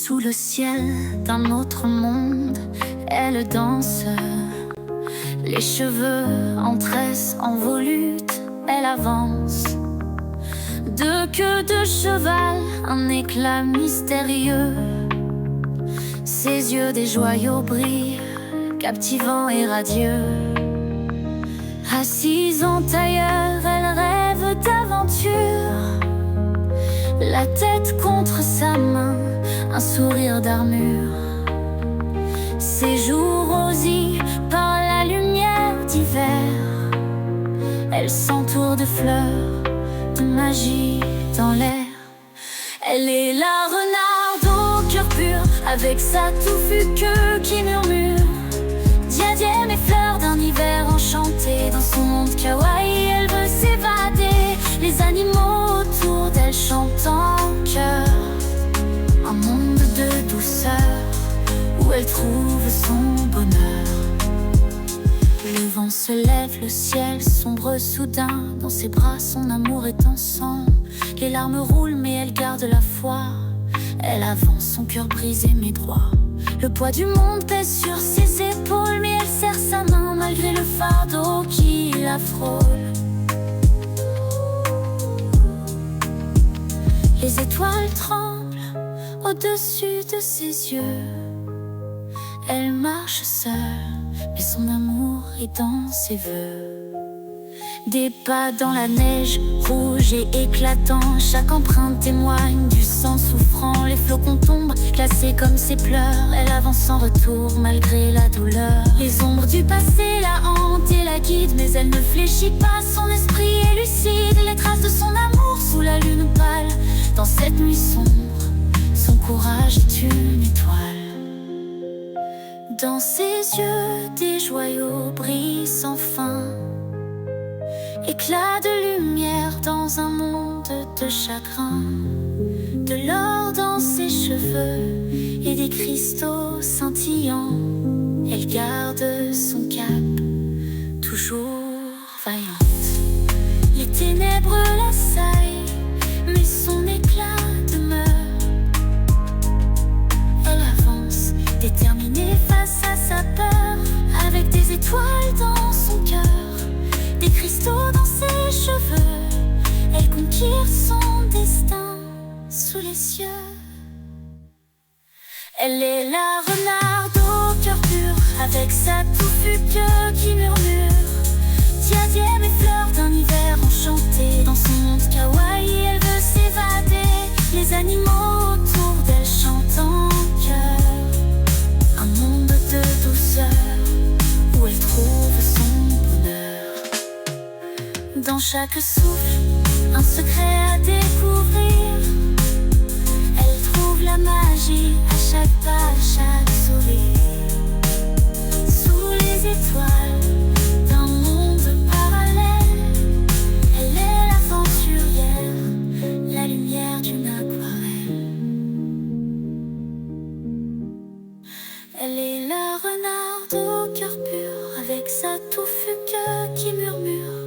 Sous le ciel d'un autre monde, elle danse. Les cheveux en tresse, en volute, elle avance. Deux queues de cheval, un éclat mystérieux. Ses yeux des joyaux brillent, captivants et radieux. Assise en tailleur, elle rêve d'aventure. La tête contre sa main, un sourire d'armure. Ses joues rosies par la lumière d'hiver. Elle s'entoure de fleurs, de magie dans l'air. Elle est la renarde au cœur pur, avec sa touffue queue qui murmure. Diadème et fleurs d'un hiver enchanté. Dans son monde kawaii, elle veut s'évader. Les animaux autour d'elle chantent en chœur. Un monde de douceur où elle trouve son bonheur. Le vent se lève, le ciel sombre soudain. Dans ses bras, son amour est en sang. Les larmes roulent, mais elle garde la foi. Elle avance, son cœur brisé mais droit. Le poids du monde pèse sur ses épaules, mais elle serre sa main malgré le fardeau qui la frôle. Les étoiles tremblent au-dessus de ses yeux. Elle marche seule, mais son amour est dans ses vœux. Des pas dans la neige, rouge et éclatant. Chaque empreinte témoigne du sang souffrant. Les flocons tombent, glacés comme ses pleurs. Elle avance sans retour, malgré la douleur. Les ombres du passé la hantent et la guident, mais elle ne fléchit pas, son esprit est lucide. Les traces de son amour sous la lune pâle. Dans cette nuit sombre, son courage est une étoile. Dans ses yeux, des joyaux brillent sans fin. Éclat de lumière dans un monde de chagrin. De l'or dans ses cheveux et des cristaux scintillants. Elle garde son cap, toujours vaillante. Les ténèbres l'assaillent, mais son éclat demeure. Elle avance, déterminée face à sa peur. Avec des étoiles dans son cœur, des cristaux dans ses cheveux, elle conquiert son destin sous les cieux. Elle est la renarde au cœur pur, avec sa touffue queue qui murmure. Diadème et fleurs d'un hiver enchanté. Dans son monde kawaii, elle veut s'évader. Les animaux autour d'elle chantent en chœur. Un monde de douceur où elle trouve son bonheur. Dans chaque souffle, un secret à découvrir. Elle trouve la magie à chaque pas, à chaque sourire. Sous les étoiles d'un monde parallèle, elle est l'aventurière, la lumière d'une aquarelle. Elle est la renarde au cœur pur, avec sa touffue queue qui murmure.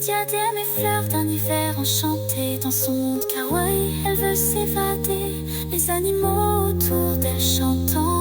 Diadème et fleurs d'un hiver enchanté. Dans son monde kawaii, elle veut s'évader. Les animaux autour d'elle chantent en